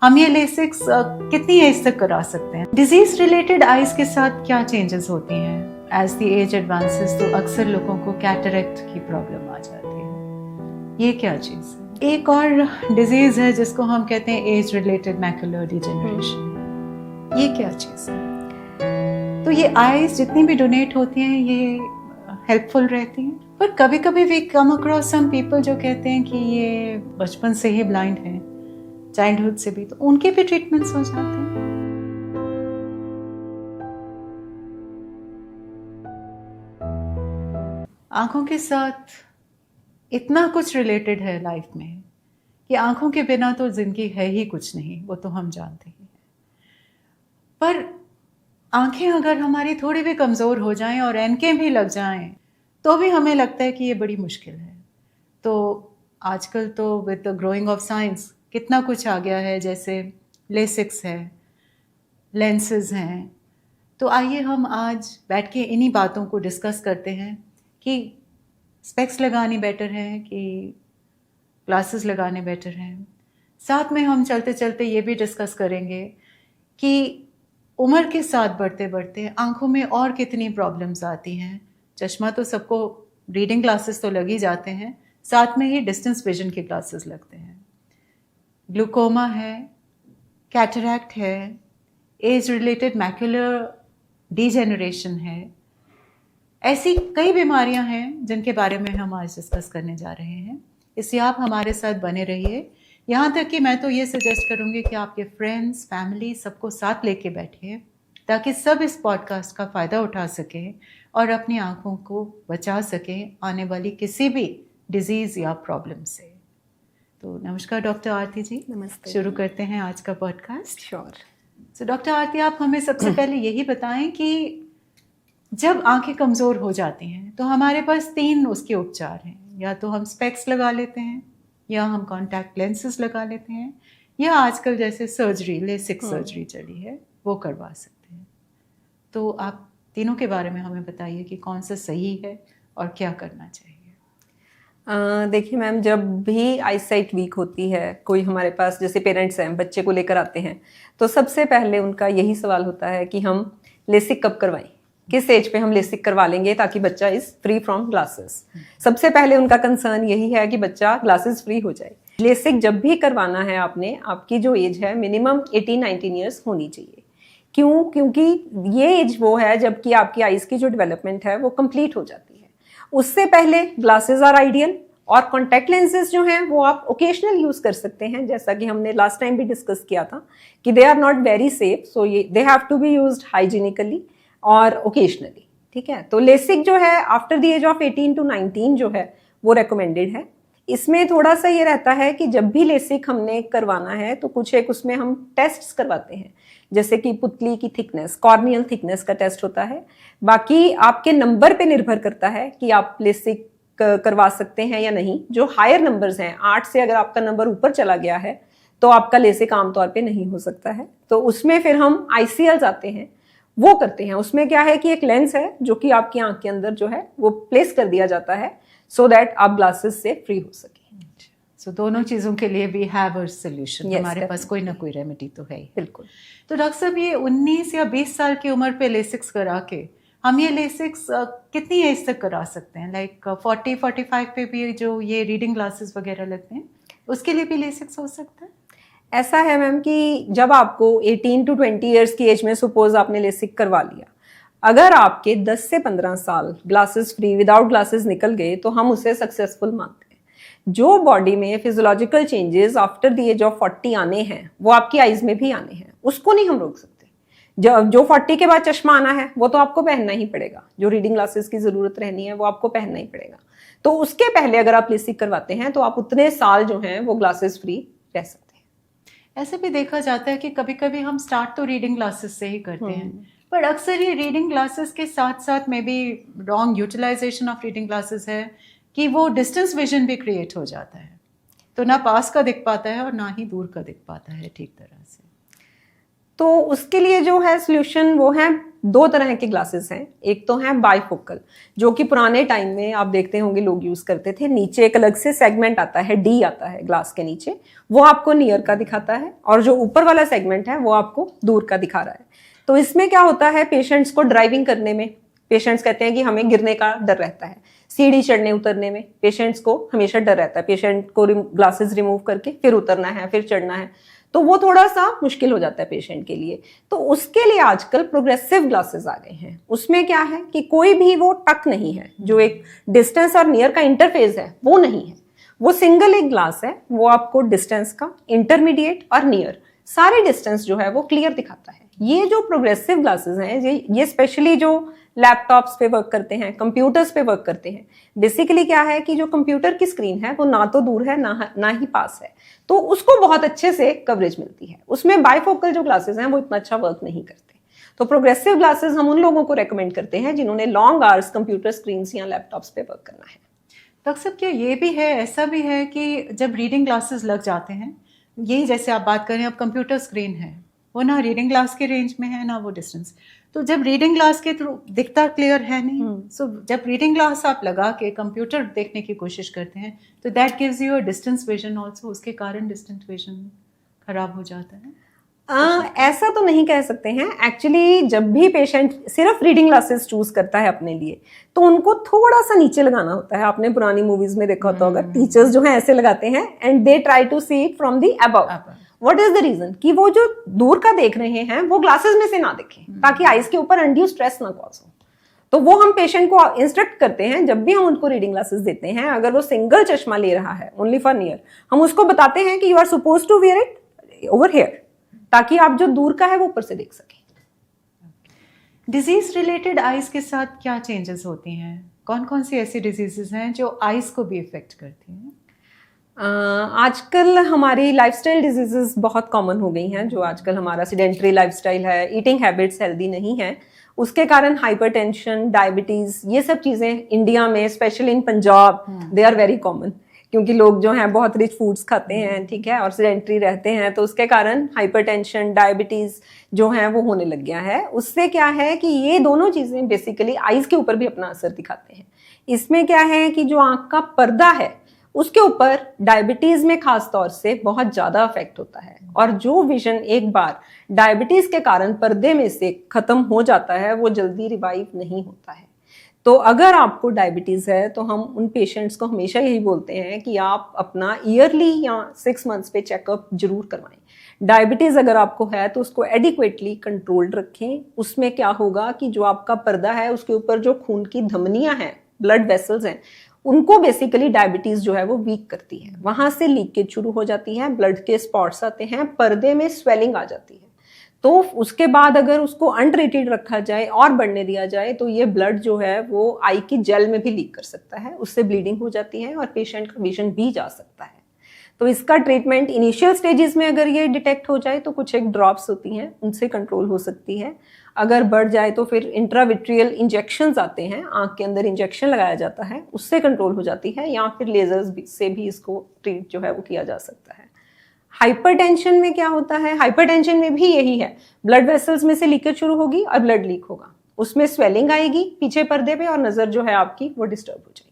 हम ये लेसिक्स कितनी एज तक करा सकते हैं? डिजीज रिलेटेड आईज के साथ क्या चेंजेस होती हैं? एज द एज एडवांसेस तो अक्सर लोगों को कैटरेक्ट की प्रॉब्लम आ जाती है। ये क्या चीज है? एक और डिजीज है जिसको हम कहते हैं एज रिलेटेड मैकुलर डिजेनरेशन। ये क्या चीज है? तो ये आईज जितनी भी डोनेट होती हैं ये हेल्पफुल रहती हैं, पर कभी कभी we come across some people जो कहते हैं कि ये बचपन से ही ब्लाइंड हैं, चाइल्डहुड से भी, तो उनके भी ट्रीटमेंट्स हो जाते हैं। आंखों के साथ इतना कुछ रिलेटेड है लाइफ में कि आंखों के बिना तो जिंदगी है ही कुछ नहीं, वो तो हम जानते ही हैं। पर आंखें अगर हमारी थोड़ी भी कमजोर हो जाएं और एनकें भी लग जाएं तो भी हमें लगता है कि ये बड़ी मुश्किल है। तो आजकल तो with the growing of science कितना कुछ आ गया है, जैसे लेसिक्स है, लेंसेज हैं। तो आइए हम आज बैठ के इन्हीं बातों को डिस्कस करते हैं कि स्पेक्स लगानी बेटर है कि ग्लासेस लगाने बेटर हैं। साथ में हम चलते चलते ये भी डिस्कस करेंगे कि उम्र के साथ बढ़ते बढ़ते आंखों में और कितनी प्रॉब्लम्स आती हैं। चश्मा तो सबको, रीडिंग ग्लासेस तो लग ही जाते हैं, साथ में ही डिस्टेंस विजन के ग्लासेस लगते हैं। ग्लूकोमा है, कैटरैक्ट है, एज रिलेटेड मैकुलर डिजेनरेशन है। ऐसी कई बीमारियां हैं जिनके बारे में हम आज डिस्कस करने जा रहे हैं। इसलिए आप हमारे साथ बने रहिए। यहाँ तक कि मैं तो ये सजेस्ट करूँगी कि आपके फ्रेंड्स, फैमिली सबको साथ लेके बैठिए ताकि सब इस पॉडकास्ट का फ़ायदा उठा सकें और अपनी आँखों को बचा सकें आने वाली किसी भी डिजीज़ या प्रॉब्लम से। तो नमस्कार डॉक्टर आरती जी। नमस्ते। शुरू करते हैं आज का पॉडकास्ट। श्योर। सो डॉक्टर आरती, आप हमें सबसे पहले यही बताएं कि जब आंखें कमज़ोर हो जाती हैं तो हमारे पास 3 उसके उपचार हैं। या तो हम स्पेक्स लगा लेते हैं, या हम कॉन्टैक्ट लेंसेज लगा लेते हैं, या आजकल जैसे सर्जरी, लेसिक सर्जरी चली है, वो करवा सकते हैं। तो आप तीनों के बारे में हमें बताइए कि कौन सा सही है और क्या करना चाहिए। देखिए मैम, जब भी आईसाइट वीक होती है, कोई हमारे पास जैसे पेरेंट्स हैं, बच्चे को लेकर आते हैं, तो सबसे पहले उनका यही सवाल होता है कि हम लेसिक कब करवाएं, किस एज पे हम लेसिक करवा लेंगे ताकि बच्चा इज फ्री फ्रॉम ग्लासेस। सबसे पहले उनका कंसर्न यही है कि बच्चा ग्लासेस फ्री हो जाए। लेसिक जब भी करवाना है आपने, आपकी जो एज है मिनिमम 18-19 ईयर्स होनी चाहिए। क्यों? क्योंकि ये एज वो है जबकि आपकी आईज की जो डेवलपमेंट है वो कंप्लीट हो जाती है। उससे पहले ग्लासेस आर आइडियल, और कॉन्टैक्ट लेंसेज जो हैं वो आप ओकेशनल यूज कर सकते हैं, जैसा कि हमने लास्ट टाइम भी डिस्कस किया था कि they are not very safe, so ये they have to be used hygienically और ओकेशनली। ठीक है, तो लेसिक जो है after the age of 18 to 19 जो है वो रेकमेंडेड है। इसमें थोड़ा सा ये रहता है कि जब भी लेसिक हमने करवाना है तो कुछ एक उसमें हम टेस्ट्स करवाते हैं, जैसे कि पुतली की थिकनेस, कॉर्नियल थिकनेस का टेस्ट होता है। बाकी आपके नंबर पे निर्भर करता है कि आप लेसिक करवा सकते हैं या नहीं। जो हायर नंबर्स हैं, 8 से अगर आपका नंबर ऊपर चला गया है तो आपका लेसिक आमतौर पे नहीं हो सकता है। तो उसमें फिर हम ICLs आते हैं, वो करते हैं। उसमें क्या है कि एक लेंस है जो कि आपकी आंख के अंदर जो है वो प्लेस कर दिया जाता है सो दैट आप ग्लासेस से फ्री हो सके। सो दोनों चीज़ों के लिए we have a solution. Yes, हमारे पास कोई ना कोई रेमेडी तो है ही। बिल्कुल। तो डॉक्टर साहब, ये 19 या 20 साल की उम्र पे लेसिक्स करा के हम ये लेसिक्स कितनी एज तक करा सकते हैं? लाइक 40-45 पे भी जो ये रीडिंग ग्लासेस वगैरह लगते हैं, उसके लिए भी लेसिक्स हो सकता है? ऐसा है मैम कि जब आपको 18 to 20 ईयर्स की एज में सपोज आपने लेसिक करवा लिया, अगर आपके 10 से 15 साल ग्लासेस फ्री विदाउट ग्लासेस निकल गए तो हम उसे सक्सेसफुल मानते हैं। जो बॉडी में physiological changes after the age of 40 आने हैं वो आपकी आईज में भी आने हैं, उसको नहीं हम रोक सकते। जो 40 के बाद चश्मा आना है वो तो आपको पहनना ही पड़ेगा, जो रीडिंग ग्लासेस की जरूरत रहनी है वो आपको पहनना ही पड़ेगा। तो उसके पहले अगर आप लेसिक करवाते हैं तो आप उतने साल जो हैं वो ग्लासेस फ्री रह सकते हैं। ऐसे भी देखा जाता है कि कभी कभी हम स्टार्ट तो रीडिंग ग्लासेस से ही करते हैं, पर अक्सर ये रीडिंग ग्लासेस के साथ साथ में भी wrong utilisation of reading glasses है कि वो डिस्टेंस विजन भी क्रिएट हो जाता है। तो ना पास का दिख पाता है और ना ही दूर का दिख पाता है ठीक तरह से। तो उसके लिए जो है सोल्यूशन वो है दो तरह के ग्लासेस हैं। एक तो है बाइफोकल, जो कि पुराने टाइम में आप देखते होंगे लोग यूज करते थे। नीचे एक अलग से सेगमेंट आता है, डी आता है ग्लास के नीचे, वो आपको नियर का दिखाता है, और जो ऊपर वाला सेगमेंट है वो आपको दूर का दिखा रहा है। तो इसमें क्या होता है, पेशेंट्स को ड्राइविंग करने में, पेशेंट्स कहते हैं कि हमें गिरने का डर रहता है, सीढ़ी चढ़ने उतरने में पेशेंट्स को हमेशा डर रहता है, पेशेंट को ग्लासेस रिमूव करके फिर उतरना है, फिर चढ़ना है, तो वो थोड़ा सा मुश्किल हो जाता है पेशेंट के लिए। तो उसके लिए आजकल प्रोग्रेसिव ग्लासेस आ गए हैं। उसमें क्या है कि कोई भी वो टक नहीं है, जो एक डिस्टेंस और नियर का इंटरफेस है वो नहीं है, वो सिंगल एक ग्लास है, वो आपको डिस्टेंस का, इंटरमीडिएट और नियर सारे डिस्टेंस जो है वो क्लियर दिखाता है। ये जो प्रोग्रेसिव ग्लासेस हैं, ये स्पेशली जो लैपटॉप्स पे वर्क करते हैं, कंप्यूटर्स पे वर्क करते हैं। बेसिकली क्या है कि जो कंप्यूटर की स्क्रीन है वो ना तो दूर है ना ही पास है, तो उसको बहुत अच्छे से कवरेज मिलती है। उसमें बाइफोकल जो ग्लासेस हैं वो इतना अच्छा वर्क नहीं करते। तो प्रोग्रेसिव ग्लासेस हम उन लोगों को रेकमेंड करते हैं जिन्होंने लॉन्ग आवर्स कंप्यूटर स्क्रीन या लैपटॉप्स पे वर्क करना है। डॉक्टर साहब, क्या ये भी है, ऐसा भी है कि जब रीडिंग ग्लासेस लग जाते हैं, यही जैसे आप बात करें, अब कंप्यूटर स्क्रीन है, वो ना रीडिंग ग्लास के रेंज में है ना वो डिस्टेंस, तो जब रीडिंग ग्लास के थ्रू दिखता क्लियर है नहीं, सो जब रीडिंग ग्लास आप लगा के कंप्यूटर देखने की कोशिश करते हैं तो that gives you a distance vision also, उसके कारण डिस्टेंस विजन खराब हो जाता है। ऐसा तो नहीं कह सकते हैं। एक्चुअली जब भी पेशेंट सिर्फ रीडिंग ग्लासेस चूज करता है अपने लिए, तो उनको थोड़ा सा नीचे लगाना होता है। आपने पुरानी मूवीज में देखा होता होगा, टीचर्स जो है ऐसे लगाते हैं and they try to see it from the above. What is the reason कि वो जो दूर का देख रहे हैं वो ग्लासेस में से ना देखें, ताकि आईज के ऊपर अनड्यू स्ट्रेस ना कॉज हो। तो वो हम पेशेंट को इंस्ट्रक्ट करते हैं, जब भी हम उनको रीडिंग ग्लासेस देते हैं, अगर वो सिंगल चश्मा ले रहा है ओनली फॉर नियर, हम उसको बताते हैं कि you are suppose to wear it over here, ताकि आप जो दूर का है वो ऊपर से देख सकें। डिजीज रिलेटेड आइज के साथ क्या चेंजेस होती हैं? कौन कौन सी ऐसी डिजीजेस हैं जो आइज को भी इफेक्ट करती हैं? आजकल हमारी लाइफस्टाइल डिजीजेस बहुत कॉमन हो गई हैं। जो आजकल हमारा सीडेंटरी लाइफस्टाइल है, ईटिंग हैबिट्स हेल्दी नहीं है, उसके कारण हाइपरटेंशन, डायबिटीज, ये सब चीजें इंडिया में specially in Punjab they are very common, क्योंकि लोग जो हैं बहुत रिच फूड्स खाते हैं, ठीक है, और सीडेंटरी रहते हैं, तो उसके कारण हाइपरटेंशन, डायबिटीज जो है वो होने लग गया है। उससे क्या है कि ये दोनों चीजें बेसिकली आईज के ऊपर भी अपना असर दिखाते हैं। इसमें क्या है कि जो आंख का पर्दा है उसके ऊपर डायबिटीज में खास तौर से बहुत ज्यादा इफेक्ट होता है, और जो विजन एक बार डायबिटीज के कारण पर्दे में से खत्म हो जाता है वो जल्दी रिवाइव नहीं होता है। तो अगर आपको डायबिटीज है तो हम उन पेशेंट्स को हमेशा यही बोलते हैं कि आप अपना ईयरली या 6 मंथ्स पे चेकअप जरूर करवाएं। डायबिटीज अगर आपको है तो उसको एडिक्वेटली कंट्रोल्ड रखें। उसमें क्या होगा कि जो आपका पर्दा है उसके ऊपर जो खून की धमनियां हैं, ब्लड वेसल्स हैं, उनको बेसिकली डायबिटीज जो है वो वीक करती है, वहां से लीकेज शुरू हो जाती है, ब्लड के स्पॉट्स आते हैं, पर्दे में स्वेलिंग आ जाती है। तो उसके बाद अगर उसको अनट्रीटेड रखा जाए और बढ़ने दिया जाए तो ये ब्लड जो है वो आई की जेल में भी लीक कर सकता है, उससे ब्लीडिंग हो जाती है और पेशेंट का विजन भी जा सकता है। तो इसका ट्रीटमेंट इनिशियल स्टेजेस में अगर ये डिटेक्ट हो जाए तो कुछ एक ड्रॉप्स होती हैं, उनसे कंट्रोल हो सकती है। अगर बढ़ जाए तो फिर इंट्राविट्रियल इंजेक्शंस आते हैं, आंख के अंदर इंजेक्शन लगाया जाता है, उससे कंट्रोल हो जाती है, या फिर लेजर्स से भी इसको ट्रीट जो है वो किया जा सकता है। हाइपरटेंशन में क्या होता है, हाइपरटेंशन में भी यही है, ब्लड वेसल्स में से लीकेज शुरू होगी और ब्लड लीक होगा, उसमें स्वेलिंग आएगी पीछे पर्दे पे और नजर जो है आपकी वो डिस्टर्ब हो जाएगी।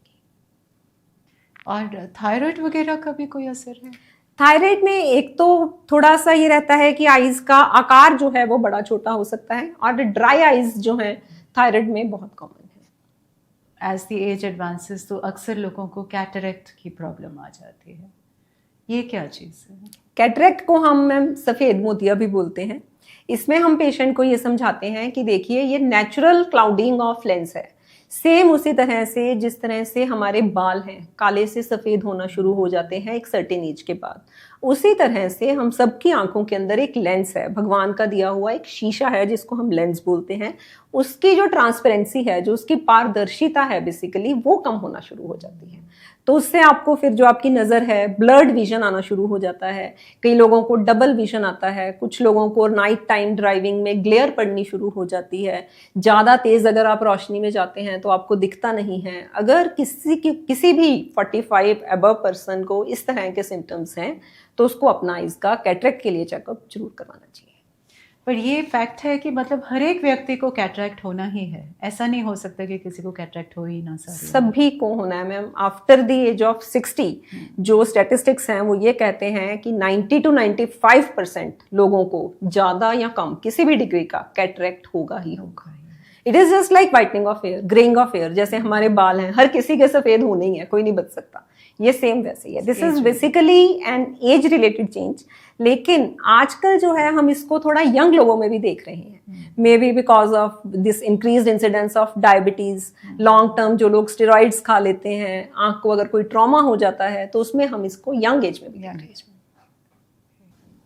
और थायराइड वगैरह का भी कोई असर है? थायराइड में एक तो थोड़ा सा ये रहता है कि आईज का आकार जो है वो बड़ा छोटा हो सकता है, और ड्राई आईज जो है थायराइड में बहुत कॉमन है। एज द एज एडवांसेस तो अक्सर लोगों को कैटरेक्ट की प्रॉब्लम आ जाती है, ये क्या चीज़ है? कैटरेक्ट को हम मैम सफेद मोतिया भी बोलते हैं। इसमें हम पेशेंट को ये समझाते हैं कि देखिए ये नेचुरल क्लाउडिंग ऑफ लेंस है, सेम उसी तरह से जिस तरह से हमारे बाल हैं काले से सफेद होना शुरू हो जाते हैं एक सर्टेन एज के बाद, उसी तरह से हम सबकी आंखों के अंदर एक लेंस है, भगवान का दिया हुआ एक शीशा है जिसको हम लेंस बोलते हैं। उसकी जो ट्रांसपेरेंसी है, जो उसकी पारदर्शिता है, बेसिकली वो कम होना शुरू हो जाती है। तो उससे आपको फिर जो आपकी नज़र है, ब्लर्ड विजन आना शुरू हो जाता है। कई लोगों को डबल विजन आता है, कुछ लोगों को नाइट टाइम ड्राइविंग में ग्लेयर पड़नी शुरू हो जाती है, ज़्यादा तेज़ अगर आप रोशनी में जाते हैं तो आपको दिखता नहीं है। अगर किसी भी 45 अबव पर्सन को इस तरह के सिम्टम्स हैं तो उसको अपना इसका कैटरेक्ट के लिए चेकअप जरूर करवाना चाहिए। पर ये फैक्ट है कि मतलब हर एक व्यक्ति को कैटरैक्ट होना ही है, ऐसा नहीं हो सकता कि किसी को कैटरैक्ट हो ही ना। सभी को होना है ma'am, after the age of 60। जो स्टैटिस्टिक्स हैं वो ये कहते हैं कि 90 to 95% लोगों को ज्यादा या कम किसी भी डिग्री का कैटरैक्ट होगा ही होगा। It is just like whitening of hair, greying of hair. जैसे हमारे बाल हैं, हर किसी के सफेद होने ही है, कोई नहीं बच सकता, ये सेम वैसे ही है। This is basically an age related change. लेकिन आजकल जो है हम इसको थोड़ा यंग लोगों में भी देख रहे हैं, may be because of this increased incidence of diabetes. Long term जो लोग स्टेरॉइड्स खा लेते हैं, आंख को अगर कोई ट्रॉमा हो जाता है तो उसमें हम इसको यंग एज में भी देख रहे हैं।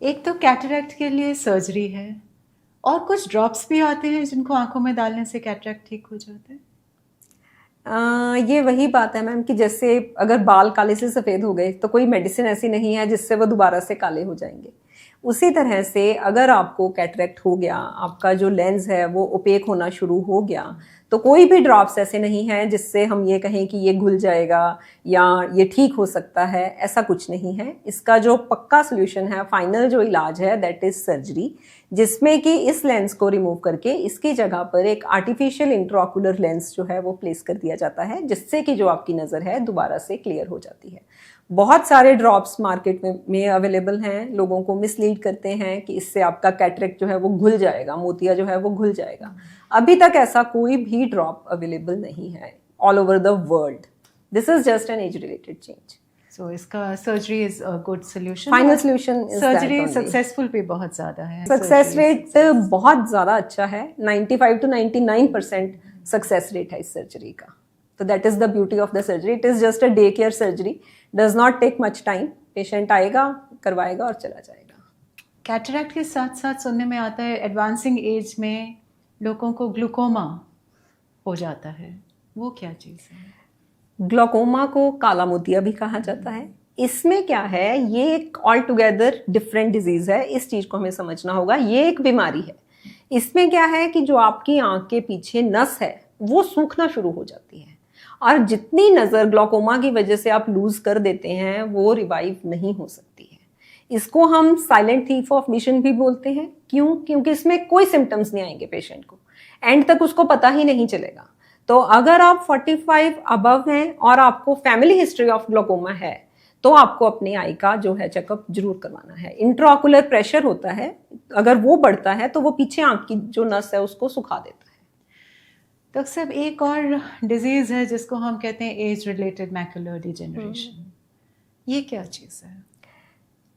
एक तो कैटरैक्ट के लिए सर्जरी है, और कुछ ड्रॉप्स भी आते हैं जिनको आंखों में डालने से कैटरैक्ट ठीक हो जाता है। ये वही बात है मैम कि जैसे अगर बाल काले से सफ़ेद हो गए तो कोई मेडिसिन ऐसी नहीं है जिससे वो दोबारा से काले हो जाएंगे। उसी तरह से अगर आपको कैटरैक्ट हो गया, आपका जो लेंस है वो ओपेक होना शुरू हो गया, तो कोई भी ड्रॉप्स ऐसे नहीं है जिससे हम ये कहें कि ये घुल जाएगा या ये ठीक हो सकता है, ऐसा कुछ नहीं है। इसका जो पक्का सोल्यूशन है, फाइनल जो इलाज है, दैट इज सर्जरी, जिसमें कि इस लेंस को रिमूव करके इसकी जगह पर एक आर्टिफिशियल इंट्राओक्यूलर लेंस जो है वो प्लेस कर दिया जाता है, जिससे कि जो आपकी नज़र है दोबारा से क्लियर हो जाती है। बहुत सारे ड्रॉप्स मार्केट में अवेलेबल हैं, लोगों को मिसलीड करते हैं कि इससे आपका कैटरैक्ट जो है वो घुल जाएगा, मोतिया जो है वो घुल जाएगा। अभी तक ऐसा कोई भी ड्रॉप अवेलेबल नहीं है all over the world. This is just an age related change. So इसका surgery is a good solution. Final solution surgery successful भी बहुत ज्यादा है, सक्सेस रेट बहुत ज्यादा अच्छा है, 95 to 99% सक्सेस रेट है इस सर्जरी का। तो that is the beauty of the surgery. It is just a day care surgery, does not take much time. Patient आएगा, करवाएगा और चला जाएगा। कैटरैक्ट के साथ साथ सुनने में आता है एडवांसिंग एज में लोगों को ग्लूकोमा हो जाता है, वो क्या चीज़ है? ग्लूकोमा को काला मोतिया भी कहा जाता है। इसमें क्या है, ये एक ऑल टुगेदर डिफरेंट डिजीज है, इस चीज को हमें समझना होगा। ये एक बीमारी है। इसमें क्या है कि जो आपकी आंख के पीछे नस है वो सूखना शुरू हो जाती है, और जितनी नजर ग्लूकोमा की वजह से आप लूज कर देते हैं वो रिवाइव नहीं हो सकती है। इसको हम साइलेंट थीफ ऑफ विजन भी बोलते हैं। क्यों? क्योंकि इसमें कोई सिम्टम्स नहीं आएंगे पेशेंट को, एंड तक उसको पता ही नहीं चलेगा। तो अगर आप 45 अबव हैं और आपको फैमिली हिस्ट्री ऑफ ग्लूकोमा है तो आपको अपनी आई का जो है चेकअप जरूर करवाना है। इंट्राओक्यूलर प्रेशर होता है, अगर वो बढ़ता है तो वो पीछे आंख की जो नस है उसको सुखा देता है। तो सब एक और डिजीज है जिसको हम कहते हैं एज रिलेटेड मैकुलर डिजेनरेशन, ये क्या चीज़ है?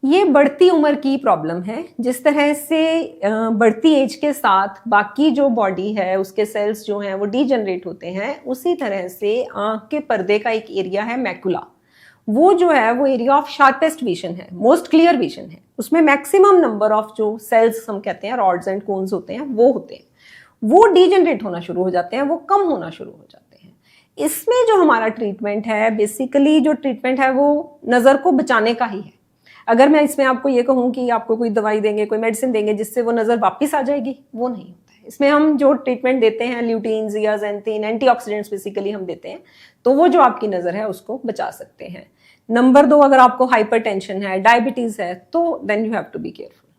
ये बढ़ती उम्र की प्रॉब्लम है। जिस तरह से बढ़ती एज के साथ बाकी जो बॉडी है उसके सेल्स जो हैं वो डीजनरेट होते हैं, उसी तरह से आंख के पर्दे का एक एरिया है मैकुला, वो जो है वो एरिया ऑफ शार्पेस्ट विजन है, मोस्ट क्लियर विजन है। उसमें मैक्सिमम नंबर ऑफ जो सेल्स हम कहते हैं रॉड्स एंड कोन्स होते हैं वो होते हैं, वो डीजनरेट होना शुरू हो जाते हैं, वो कम होना शुरू हो जाते हैं। इसमें जो हमारा ट्रीटमेंट है, बेसिकली जो ट्रीटमेंट है वो नज़र को बचाने का ही है। अगर मैं इसमें आपको ये कहूँ कि आपको कोई दवाई देंगे, कोई मेडिसिन देंगे जिससे वो नज़र वापस आ जाएगी, वो नहीं होता है। इसमें हम जो ट्रीटमेंट देते हैं, ल्यूटीन, जियाजेंथिन, एंटीऑक्सीडेंट्स बेसिकली हम देते हैं, तो वो जो आपकी नज़र है उसको बचा सकते हैं। नंबर 2, अगर आपको हाइपरटेंशन है, डायबिटीज़ है, तो then you have to be careful.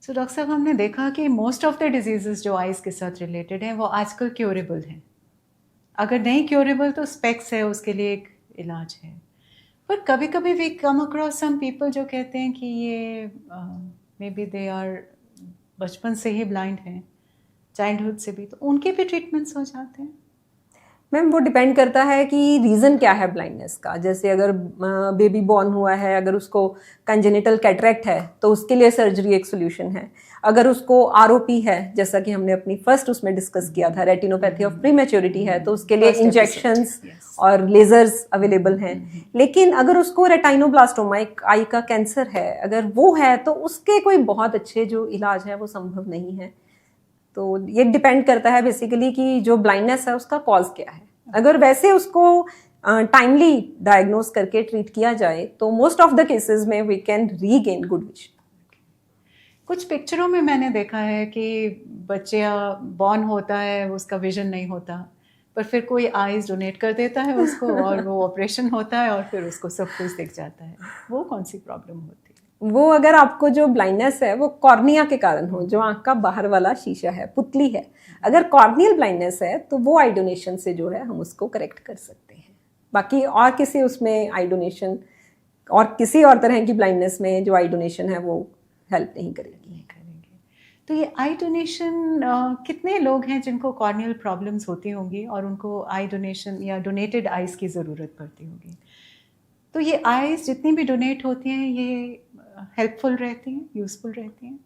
So doctor साहब, हमने देखा कि मोस्ट ऑफ द डिजीजेस जो आइज़ के साथ रिलेटेड हैं वो आजकल क्योरेबल हैं। अगर नहीं क्योरेबल तो स्पेक्स है, उसके लिए एक इलाज है। पर कभी कभी we come across some people जो कहते हैं कि ये मे बी दे आर बचपन से ही ब्लाइंड हैं, चाइल्डहुड से भी, तो उनके भी ट्रीटमेंट्स हो जाते हैं? मैम वो डिपेंड करता है कि रीज़न क्या है ब्लाइंडनेस का। जैसे अगर बेबी बॉर्न हुआ है, अगर उसको कंजेनिटल कैटरैक्ट है तो उसके लिए सर्जरी एक सोल्यूशन है। अगर उसको आरओपी है, जैसा कि हमने अपनी फर्स्ट उसमें डिस्कस किया था, रेटिनोपैथी ऑफ प्रीमेच्योरिटी है, तो उसके लिए इंजेक्शंस और लेजर्स अवेलेबल हैं। लेकिन अगर उसको रेटाइनोब्लास्टोमा, एक आई का कैंसर है, अगर वो है तो उसके कोई बहुत अच्छे जो इलाज है वो संभव नहीं है। तो ये डिपेंड करता है बेसिकली कि जो ब्लाइंडनेस है उसका कॉज क्या है। अगर वैसे उसको टाइमली डायग्नोज करके ट्रीट किया जाए तो मोस्ट ऑफ द केसेस में we can regain good vision. कुछ पिक्चरों में मैंने देखा है कि बच्चे बॉर्न होता है, उसका विजन नहीं होता, पर फिर कोई आईज डोनेट कर देता है उसको और वो ऑपरेशन होता है और फिर उसको सब कुछ दिख जाता है। वो कौन सी प्रॉब्लम होती है? वो अगर आपको जो ब्लाइंडनेस है वो कॉर्निया के कारण हो, जो आंख का बाहर वाला शीशा है, पुतली है, अगर कॉर्नियल ब्लाइंडनेस है तो वो आई डोनेशन से जो है हम उसको करेक्ट कर सकते हैं। बाकी और किसी उसमें आई डोनेशन और किसी और तरह की ब्लाइंडनेस में जो आई डोनेशन है वो हेल्प नहीं करेगी। तो ये आई डोनेशन कितने लोग हैं जिनको कॉर्नियल प्रॉब्लम्स होती होंगी और उनको आई डोनेशन या डोनेटेड आइज़ की ज़रूरत पड़ती होगी? तो ये आइज़ जितनी भी डोनेट होती हैं ये हेल्पफुल रहती हैं, यूज़फुल रहती हैं?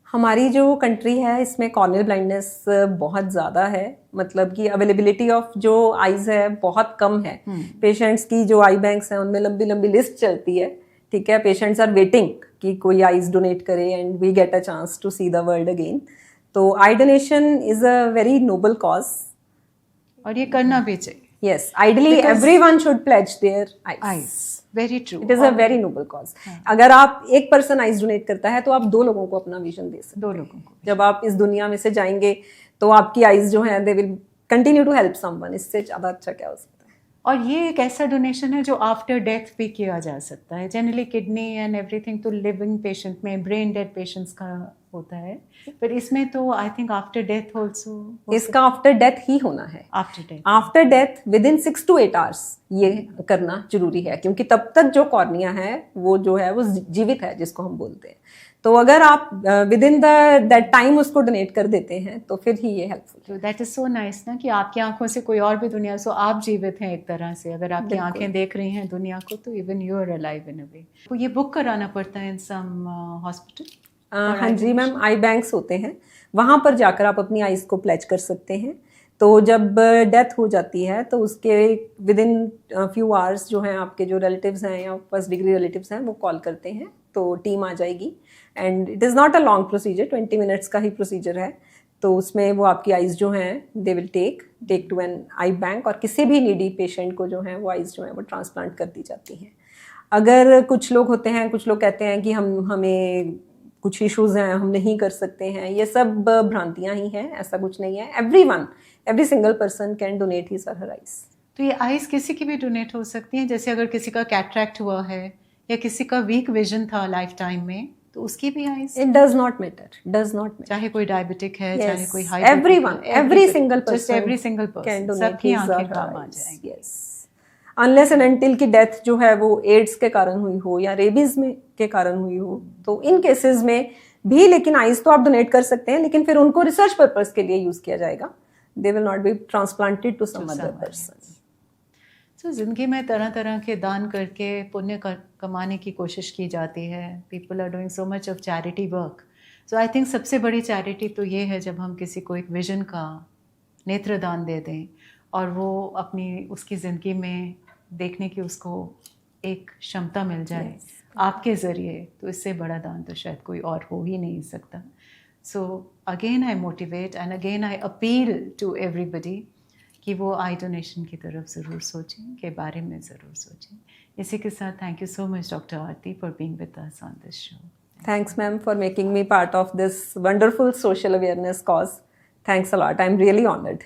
हमारी जो कंट्री है इसमें कॉर्नियल ब्लाइंडनेस बहुत ज़्यादा है, मतलब कि अवेलेबिलिटी ऑफ जो आइज़ है बहुत कम है। पेशेंट्स की जो आई बैंक्स हैं उनमें लंबी लंबी लिस्ट चलती है, ठीक है, पेशेंट्स आर वेटिंग कि कोई आइज़ डोनेट करे and we get a chance to see the world again. तो eye donation is a very noble cause और ये करना भी चाहिए। Yes, ideally everyone should pledge their eyes. Very true. It is a very noble cause. अगर आप एक person eyes donate करता है तो आप 2 लोगों को अपना विजन दे सकते हैं। 2 लोगों को। जब आप इस दुनिया में से जाएंगे तो आपकी आइज जो हैं they will continue to help someone. इससे ज़्यादा अच्छा क्या हो सकता है? और ये एक ऐसा डोनेशन है जो आफ्टर डेथ भी किया जा सकता है। जनरली किडनी एंड एवरीथिंग तो लिविंग पेशेंट में, ब्रेन डेड पेशेंट्स का होता है, पर इसमें तो I think after death also. इसका आफ्टर डेथ ही होना है। After death with in 6 to 8 hours ये करना जरूरी है, क्योंकि तब तक जो कॉर्निया है वो जो है वो जीवित है, जिसको हम बोलते हैं। तो अगर आप विद इन दैट टाइम उसको डोनेट कर देते हैं तो फिर ही ये helpful. That is so nice ना कि आपकी आंखों से कोई और भी दुनिया, सो आप जीवित हैं एक तरह से। अगर आपकी आंखें देख रही हैं दुनिया को तो even you are alive in a way. तो ये बुक कराना पड़ता है इन सम हॉस्पिटल? हाँ जी मैम, आई बैंक्स होते हैं, वहाँ पर जाकर आप अपनी आइज़ को प्लेज कर सकते हैं। तो जब डेथ हो जाती है तो उसके विद इन फ्यू आवर्स जो हैं आपके जो रिलेटिव्स हैं या फर्स्ट डिग्री रिलेटिव्स हैं वो कॉल करते हैं, तो टीम आ जाएगी। And it is not a long procedure, 20 minutes का ही प्रोसीजर है। तो उसमें वो आपकी आइज़ जो हैं they will take to an eye bank, और किसी भी नीडी पेशेंट को जो है वो आइज़ जो है वो ट्रांसप्लांट कर दी जाती हैं। अगर कुछ लोग होते हैं, कुछ लोग कहते हैं कि हमें कुछ इश्यूज़ हैं, हम नहीं कर सकते हैं, ये सब भ्रांतियाँ ही हैं, ऐसा कुछ नहीं है। Every single person can donate his और हर आइज़। तो ये आइज़ किसी की भी डोनेट हो सकती हैं? जैसे अगर किसी का कैटरैक्ट हुआ है या किसी का वीक विजन था लाइफ टाइम में, तो उसकी भी eyes? It does not matter. चाहे कोई डायबिटिक है, चाहे कोई high, every single person can donate his और her eyes. Yes, unless and until की डेथ जो है वो एड्स के कारण हुई हो या रेबीज में के कारण हुई हो, तो इन केसेस में भी लेकिन आइज तो आप डोनेट कर सकते हैं, लेकिन फिर उनको रिसर्च पर्पस के लिए यूज किया जाएगा। They will not be transplanted to some other person. तो जिंदगी में तरह तरह के दान करके पुण्य कमाने की कोशिश की जाती है। People are doing so much of charity work. So I think सबसे बड़ी चैरिटी तो ये है जब हम किसी को एक विजन का नेत्रदान दे दें और वो अपनी उसकी ज़िंदगी में देखने की उसको एक क्षमता मिल जाए आपके ज़रिए, तो इससे बड़ा दान तो शायद कोई और हो ही नहीं सकता। So again I motivate and again I appeal to everybody कि वो आई डोनेशन की तरफ ज़रूर सोचें, के बारे में ज़रूर सोचें। इसी के साथ thank you so much doctor Aarti for being with us on this show. Thanks ma'am for making me part of this wonderful social awareness cause. Thanks a lot. I'm really honored.